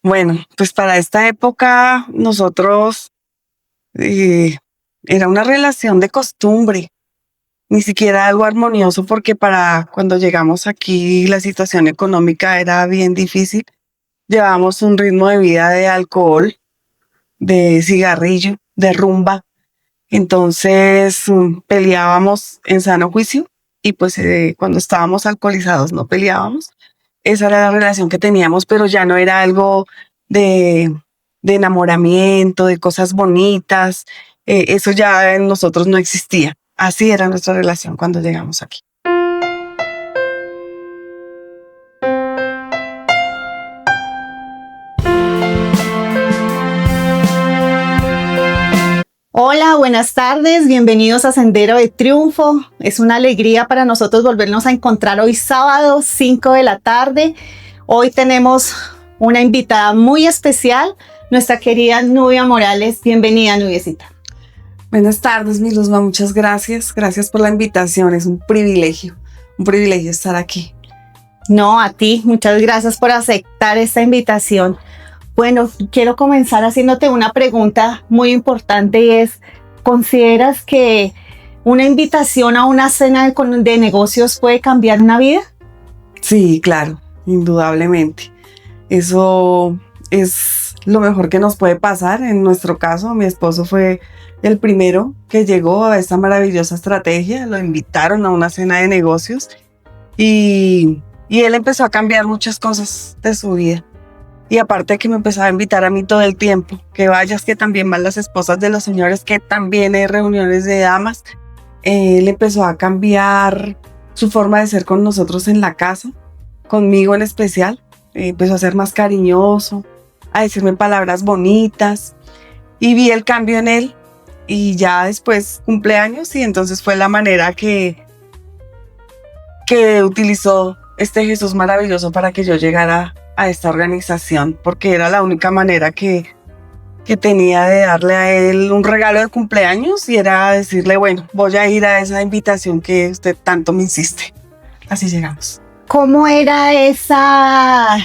Bueno, pues para esta época nosotros eh, era una relación de costumbre, ni siquiera algo armonioso porque para cuando llegamos aquí la situación económica era bien difícil. Llevábamos un ritmo de vida de alcohol, de cigarrillo, de rumba. Entonces peleábamos en sano juicio y pues cuando estábamos alcoholizados no peleábamos. Esa era la relación que teníamos, pero ya no era algo de, de enamoramiento, de cosas bonitas. Eso ya en nosotros no existía. Así era nuestra relación cuando llegamos aquí. Hola, buenas tardes, bienvenidos a Sendero de Triunfo. Es una alegría para nosotros volvernos a encontrar hoy sábado, 5 de la tarde. Hoy tenemos una invitada muy especial, nuestra querida Nubia Morales. Bienvenida, Nubiecita. Buenas tardes, mi Luzma, muchas gracias. Gracias por la invitación, es un privilegio estar aquí. No, a ti, muchas gracias por aceptar esta invitación. Bueno, quiero comenzar haciéndote una pregunta muy importante y es, ¿consideras que una invitación a una cena de negocios puede cambiar una vida? Sí, claro, indudablemente. Eso es lo mejor que nos puede pasar. En nuestro caso, mi esposo fue el primero que llegó a esta maravillosa estrategia. Lo invitaron a una cena de negocios y él empezó a cambiar muchas cosas de su vida. Y aparte que me empezaba a invitar a mí todo el tiempo, que vayas, que también van las esposas de los señores, que también hay reuniones de damas. Él empezó a cambiar su forma de ser con nosotros en la casa, conmigo en especial. Empezó a ser más cariñoso, a decirme palabras bonitas y vi el cambio en él. Y ya después cumpleaños y entonces fue la manera que utilizó este Jesús maravilloso para que yo llegara a esta organización, porque era la única manera que tenía de darle a él un regalo de cumpleaños y era decirle, bueno, voy a ir a esa invitación que usted tanto me insiste. Así llegamos. ¿Cómo era esa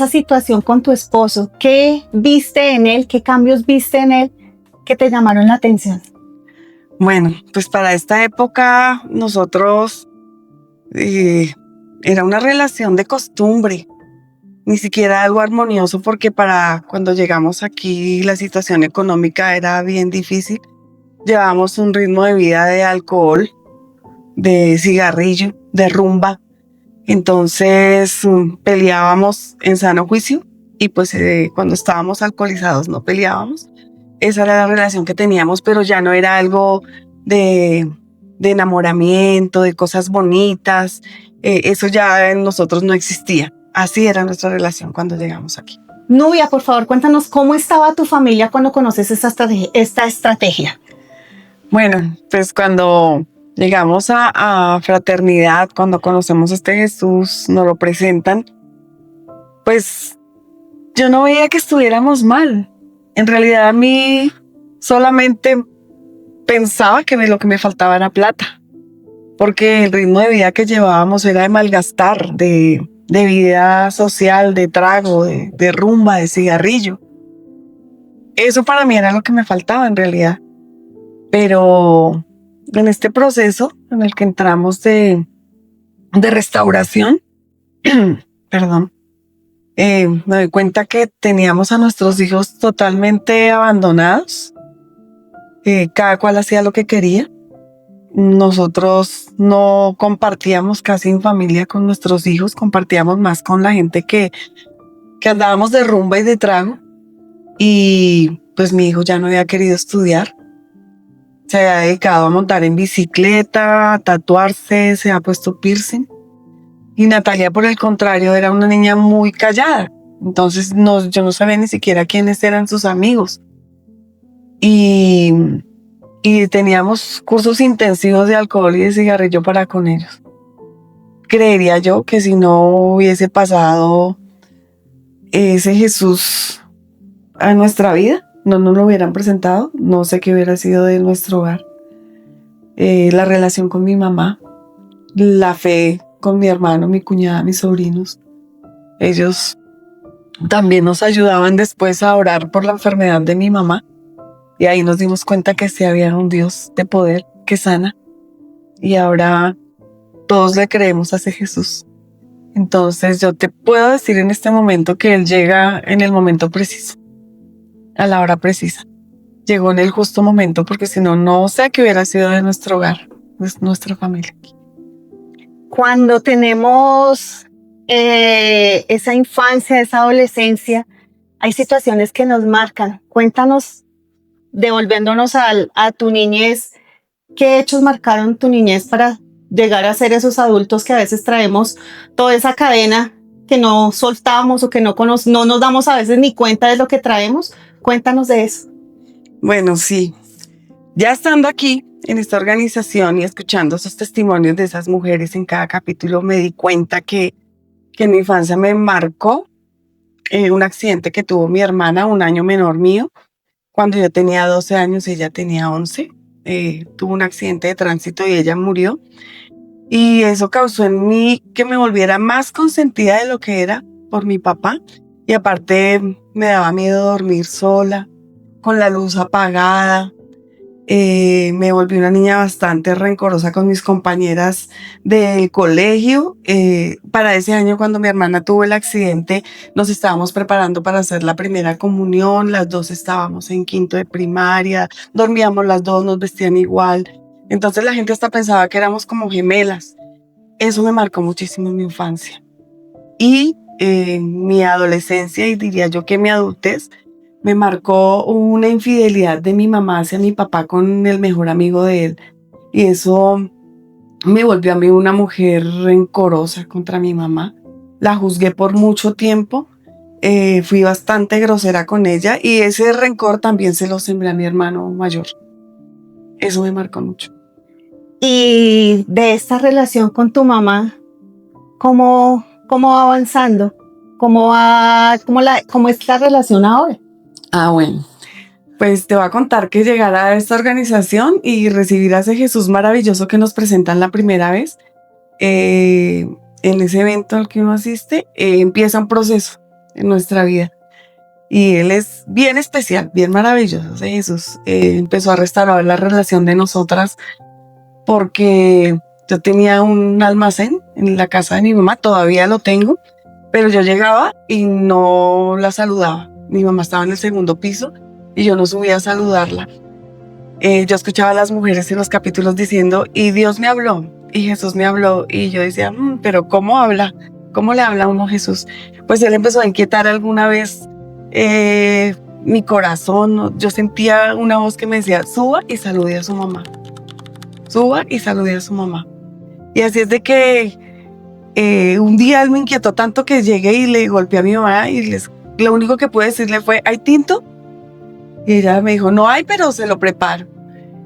situación con tu esposo? ¿Qué viste en él? ¿Qué cambios viste en él que te llamaron la atención? Bueno, pues para esta época nosotros era una relación de costumbre, ni siquiera algo armonioso porque para cuando llegamos aquí la situación económica era bien difícil. Llevábamos un ritmo de vida de alcohol, de cigarrillo, de rumba. Entonces peleábamos en sano juicio y pues cuando estábamos alcoholizados no peleábamos. Esa era la relación que teníamos, pero ya no era algo de enamoramiento, de cosas bonitas. Eso ya en nosotros no existía. Así era nuestra relación cuando llegamos aquí. Nubia, por favor, cuéntanos cómo estaba tu familia cuando conoces esta estrategia. Bueno, pues cuando llegamos a Fraternidad, cuando conocemos a este Jesús, nos lo presentan, pues yo no veía que estuviéramos mal. En realidad a mí solamente pensaba que lo que me faltaba era plata, porque el ritmo de vida que llevábamos era de malgastar, de vida social, de trago, de rumba, de cigarrillo. Eso para mí era lo que me faltaba en realidad. Pero en este proceso en el que entramos de restauración, perdón, me doy cuenta que teníamos a nuestros hijos totalmente abandonados. Cada cual hacía lo que quería. Nosotros no compartíamos casi en familia con nuestros hijos, compartíamos más con la gente que andábamos de rumba y de trago. Y pues mi hijo ya no había querido estudiar. Se había dedicado a montar en bicicleta, a tatuarse, se ha puesto piercing. Y Natalia, por el contrario, era una niña muy callada. Entonces yo no sabía ni siquiera quiénes eran sus amigos. Y teníamos cursos intensivos de alcohol y de cigarrillo para con ellos. Creería yo que si no hubiese pasado ese Jesús a nuestra vida, no nos lo hubieran presentado, no sé qué hubiera sido de nuestro hogar. La relación con mi mamá, la fe con mi hermano, mi cuñada, mis sobrinos. Ellos también nos ayudaban después a orar por la enfermedad de mi mamá. Y ahí nos dimos cuenta que sí había un Dios de poder que sana. Y ahora todos le creemos a ese Jesús. Entonces yo te puedo decir en este momento que Él llega en el momento preciso, a la hora precisa. Llegó en el justo momento, porque si no, no sé qué hubiera sido de nuestro hogar, de nuestra familia. Cuando tenemos esa infancia, esa adolescencia, hay situaciones que nos marcan. Cuéntanos, devolviéndonos a tu niñez, ¿qué hechos marcaron tu niñez para llegar a ser esos adultos que a veces traemos toda esa cadena que no soltamos o que no nos damos a veces ni cuenta de lo que traemos? Cuéntanos de eso. Bueno, sí. Ya estando aquí en esta organización y escuchando esos testimonios de esas mujeres en cada capítulo, me di cuenta que en mi infancia me marcó un accidente que tuvo mi hermana, un año menor mío. Cuando yo tenía 12 años, ella tenía 11. Tuvo un accidente de tránsito y ella murió. Y eso causó en mí que me volviera más consentida de lo que era por mi papá. Y aparte me daba miedo dormir sola, con la luz apagada. Me volví una niña bastante rencorosa con mis compañeras del colegio. Para ese año, cuando mi hermana tuvo el accidente, nos estábamos preparando para hacer la primera comunión. Las dos estábamos en quinto de primaria, dormíamos las dos, nos vestían igual. Entonces la gente hasta pensaba que éramos como gemelas. Eso me marcó muchísimo en mi infancia. Y mi adolescencia, y diría yo que mi adultez, me marcó una infidelidad de mi mamá hacia mi papá con el mejor amigo de él. Y eso me volvió a mí una mujer rencorosa contra mi mamá. La juzgué por mucho tiempo. Fui bastante grosera con ella y ese rencor también se lo sembré a mi hermano mayor. Eso me marcó mucho. Y de esta relación con tu mamá, ¿cómo va avanzando? ¿Cómo es la relación ahora? Bueno. Pues te voy a contar que llegar a esta organización y recibir a ese Jesús maravilloso que nos presentan la primera vez, en ese evento al que uno asiste, empieza un proceso en nuestra vida. Y Él es bien especial, bien maravilloso. Ese Jesús empezó a restaurar la relación de nosotras porque yo tenía un almacén en la casa de mi mamá, todavía lo tengo, pero yo llegaba y no la saludaba. Mi mamá estaba en el segundo piso y yo no subía a saludarla. Yo escuchaba a las mujeres en los capítulos diciendo, y Dios me habló, y Jesús me habló, y yo decía, pero ¿cómo habla? ¿Cómo le habla a uno a Jesús? Pues Él empezó a inquietar alguna vez mi corazón. Yo sentía una voz que me decía, suba y salude a su mamá. Suba y salude a su mamá. Y así es de que un día Él me inquietó tanto que llegué y le golpeé a mi mamá y lo único que pude decirle fue, ¿hay tinto? Y ella me dijo, no hay, pero se lo preparo.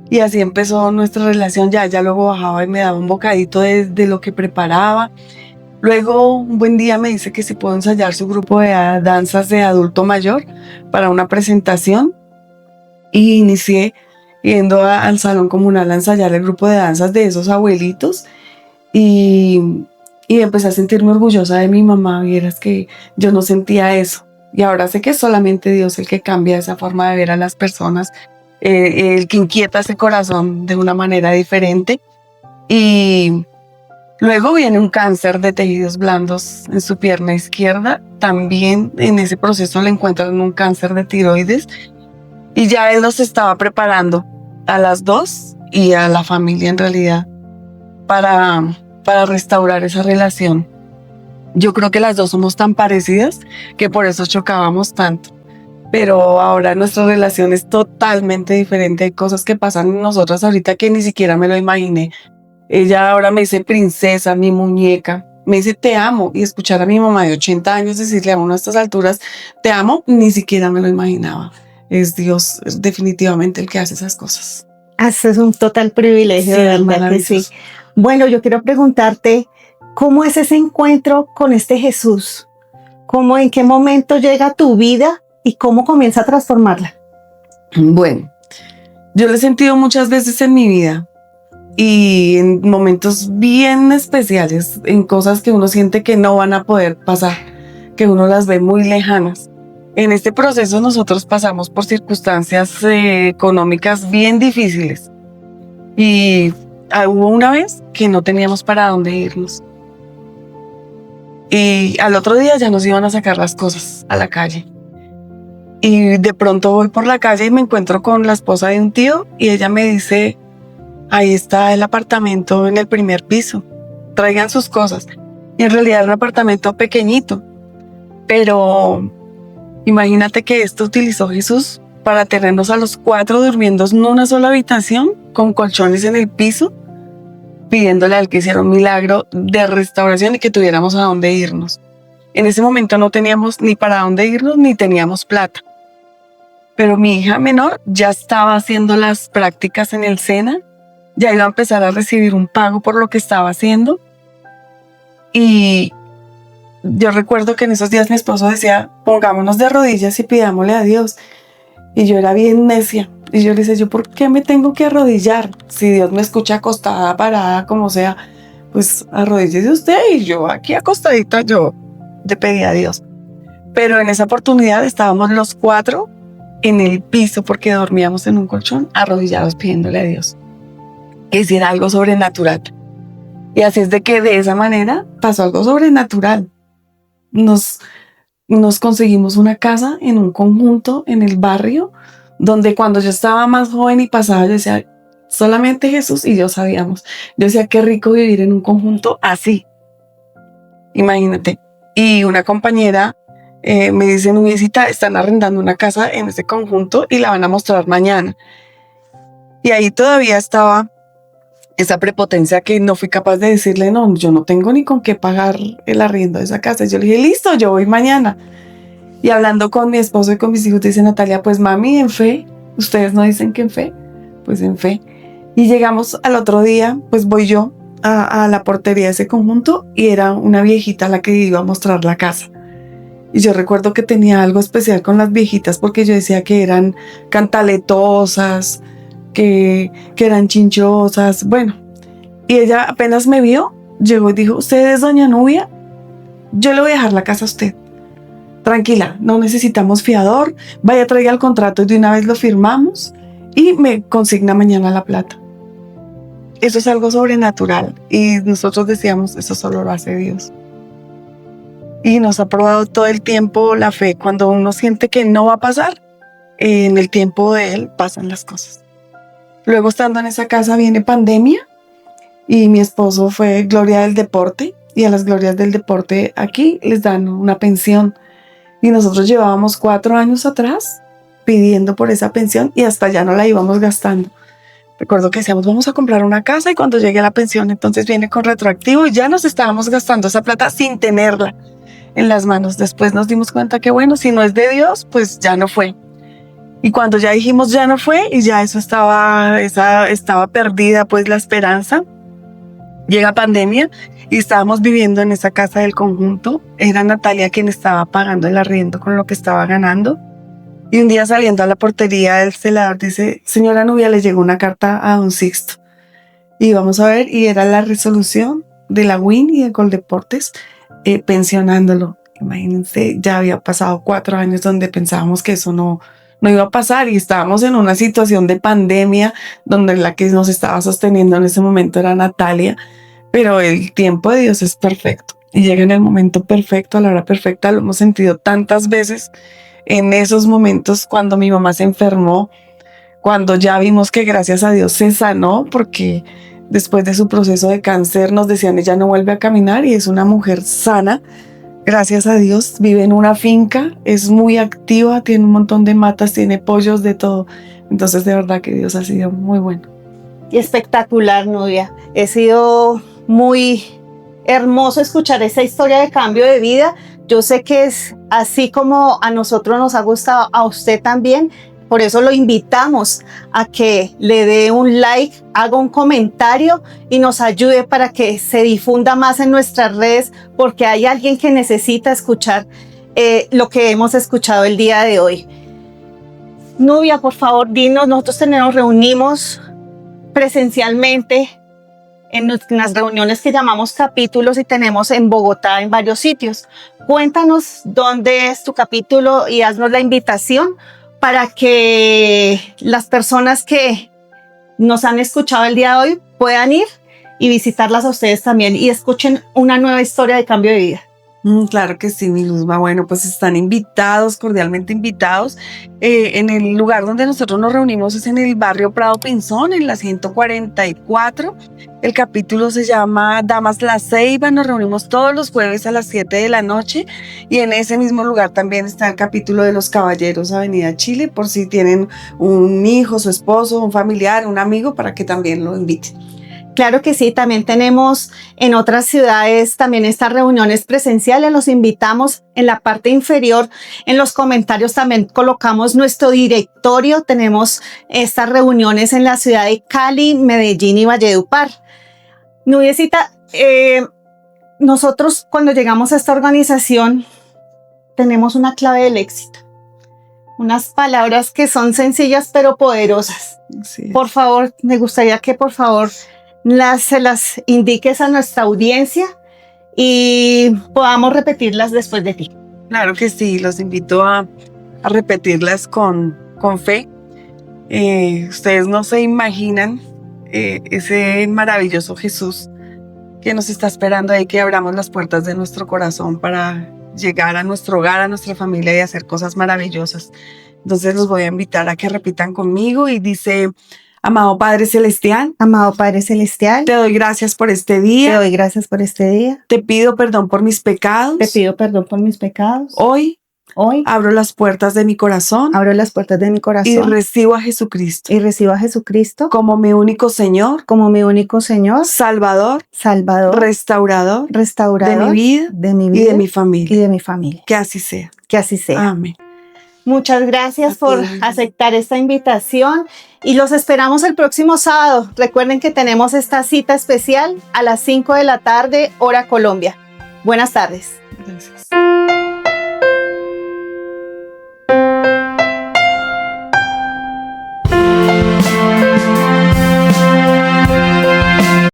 Y así empezó nuestra relación. Ya luego bajaba y me daba un bocadito de lo que preparaba. Luego, un buen día me dice que si puedo ensayar su grupo de danzas de adulto mayor para una presentación. Y inicié yendo al salón comunal a ensayar el grupo de danzas de esos abuelitos. Y empecé a sentirme orgullosa de mi mamá. Vieras que yo no sentía eso. Y ahora sé que es solamente Dios el que cambia esa forma de ver a las personas, el que inquieta ese corazón de una manera diferente. Y luego viene un cáncer de tejidos blandos en su pierna izquierda. También en ese proceso le encuentran un cáncer de tiroides. Y ya Él nos estaba preparando a las dos y a la familia en realidad para restaurar esa relación. Yo creo que las dos somos tan parecidas que por eso chocábamos tanto. Pero ahora nuestra relación es totalmente diferente. Hay cosas que pasan en nosotras ahorita que ni siquiera me lo imaginé. Ella ahora me dice princesa, mi muñeca. Me dice te amo. Y escuchar a mi mamá de 80 años decirle a uno a estas alturas te amo, ni siquiera me lo imaginaba. Es Dios definitivamente el que hace esas cosas. Eso es un total privilegio, Sí, de verdad que sí. Bueno, yo quiero preguntarte, ¿cómo es ese encuentro con este Jesús? ¿Cómo, en qué momento llega a tu vida y cómo comienza a transformarla? Bueno, yo lo he sentido muchas veces en mi vida y en momentos bien especiales, en cosas que uno siente que no van a poder pasar, que uno las ve muy lejanas. En este proceso nosotros pasamos por circunstancias económicas bien difíciles y hubo una vez que no teníamos para dónde irnos. Y al otro día ya nos iban a sacar las cosas a la calle. Y de pronto voy por la calle y me encuentro con la esposa de un tío y ella me dice, ahí está el apartamento en el primer piso, traigan sus cosas. Y en realidad era un apartamento pequeñito, pero imagínate que esto utilizó Jesús para tenernos a los 4 durmiendo en una sola habitación con colchones en el piso, pidiéndole a él que hiciera un milagro de restauración y que tuviéramos a dónde irnos. En ese momento no teníamos ni para dónde irnos ni teníamos plata. Pero mi hija menor ya estaba haciendo las prácticas en el SENA, ya iba a empezar a recibir un pago por lo que estaba haciendo. Y yo recuerdo que en esos días mi esposo decía, pongámonos de rodillas y pidámosle a Dios. Y yo era bien necia. Y yo le decía, ¿yo por qué me tengo que arrodillar? Si Dios me escucha acostada, parada, como sea, pues arrodíllese usted. Y yo aquí acostadita, yo le pedí a Dios. Pero en esa oportunidad estábamos los 4 en el piso porque dormíamos en un colchón, arrodillados pidiéndole a Dios que hiciera algo sobrenatural. Y así es de que de esa manera pasó algo sobrenatural. Nos conseguimos una casa en un conjunto en el barrio, donde cuando yo estaba más joven y pasaba, yo decía, solamente Jesús y yo sabíamos. Yo decía, qué rico vivir en un conjunto así. Imagínate. Y una compañera me dice, Nubiecita, están arrendando una casa en ese conjunto y la van a mostrar mañana. Y ahí todavía estaba esa prepotencia que no fui capaz de decirle, no, yo no tengo ni con qué pagar el arriendo de esa casa. Yo le dije, listo, yo voy mañana. Y hablando con mi esposo y con mis hijos, dice Natalia, pues mami, en fe. Ustedes no dicen que en fe, pues en fe. Y llegamos al otro día, pues voy yo a la portería de ese conjunto y era una viejita la que iba a mostrar la casa. Y yo recuerdo que tenía algo especial con las viejitas porque yo decía que eran cantaletosas, que eran chinchosas, bueno. Y ella apenas me vio, llegó y dijo, ¿usted es doña Nubia? Yo le voy a dejar la casa a usted. Tranquila, no necesitamos fiador, vaya, traiga el contrato y de una vez lo firmamos y me consigna mañana la plata. Eso es algo sobrenatural y nosotros decíamos, eso solo lo hace Dios. Y nos ha probado todo el tiempo la fe. Cuando uno siente que no va a pasar, en el tiempo de Él pasan las cosas. Luego, estando en esa casa, viene pandemia y mi esposo fue Gloria del Deporte y a las glorias del deporte aquí les dan una pensión. Y nosotros llevábamos 4 años atrás pidiendo por esa pensión y hasta ya no la íbamos gastando. Recuerdo que decíamos, vamos a comprar una casa y cuando llegue la pensión, entonces viene con retroactivo y ya nos estábamos gastando esa plata sin tenerla en las manos. Después nos dimos cuenta que bueno, si no es de Dios, pues ya no fue. Y cuando ya dijimos ya no fue y ya eso estaba perdida pues la esperanza, llega pandemia y estábamos viviendo en esa casa del conjunto. Era Natalia quien estaba pagando el arriendo con lo que estaba ganando. Y un día saliendo a la portería del celador dice, señora Nubia, le llegó una carta a don Sixto. Y vamos a ver, y era la resolución de la WIN y de Coldeportes pensionándolo. Imagínense, ya había pasado 4 años donde pensábamos que eso no iba a pasar y estábamos en una situación de pandemia donde la que nos estaba sosteniendo en ese momento era Natalia, pero el tiempo de Dios es perfecto y llega en el momento perfecto, a la hora perfecta. Lo hemos sentido tantas veces en esos momentos cuando mi mamá se enfermó, cuando ya vimos que gracias a Dios se sanó, porque después de su proceso de cáncer nos decían ella no vuelve a caminar y es una mujer sana. Gracias a Dios, vive en una finca, es muy activa, tiene un montón de matas, tiene pollos, de todo. Entonces, de verdad que Dios ha sido muy bueno. Y espectacular, Nubia. Ha sido muy hermoso escuchar esa historia de cambio de vida. Yo sé que es así como a nosotros nos ha gustado, a usted también. Por eso lo invitamos a que le dé un like, haga un comentario y nos ayude para que se difunda más en nuestras redes, porque hay alguien que necesita escuchar lo que hemos escuchado el día de hoy. Nubia, por favor, dinos, nosotros reunimos presencialmente en las reuniones que llamamos capítulos y tenemos en Bogotá en varios sitios. Cuéntanos dónde es tu capítulo y haznos la invitación para que las personas que nos han escuchado el día de hoy puedan ir y visitarlas a ustedes también y escuchen una nueva historia de cambio de vida. Claro que sí, mi Luzma. Bueno, pues están invitados, cordialmente invitados. En el lugar donde nosotros nos reunimos es en el barrio Prado Pinzón, en la 144. El capítulo se llama Damas La Ceiba. Nos reunimos todos los jueves a las 7 de la noche. Y en ese mismo lugar también está el capítulo de los Caballeros, Avenida Chile, por si tienen un hijo, su esposo, un familiar, un amigo, para que también lo inviten. Claro que sí, también tenemos en otras ciudades también estas reuniones presenciales, los invitamos en la parte inferior, en los comentarios también colocamos nuestro directorio, tenemos estas reuniones en la ciudad de Cali, Medellín y Valledupar. Nubiecita, nosotros cuando llegamos a esta organización tenemos una clave del éxito, unas palabras que son sencillas pero poderosas. Sí. Por favor, me gustaría que por favor se las indiques a nuestra audiencia y podamos repetirlas después de ti. Claro que sí, los invito a repetirlas con fe. Ustedes no se imaginan ese maravilloso Jesús que nos está esperando ahí, que abramos las puertas de nuestro corazón para llegar a nuestro hogar, a nuestra familia y hacer cosas maravillosas. Entonces los voy a invitar a que repitan conmigo y dice: Amado Padre Celestial, amado Padre Celestial, te doy gracias por este día. Te doy gracias por este día. Te pido perdón por mis pecados. Te pido perdón por mis pecados. Hoy abro las puertas de mi corazón. Abro las puertas de mi corazón. Y recibo a Jesucristo. Y recibo a Jesucristo. Como mi único Señor. Como mi único Señor. Salvador. Restaurador. De mi vida. Y de mi familia. Y de mi familia. Que así sea. Que así sea. Amén. Muchas gracias por aceptar esta invitación y los esperamos el próximo sábado. Recuerden que tenemos esta cita especial a las 5 de la tarde, hora Colombia. Buenas tardes. Gracias.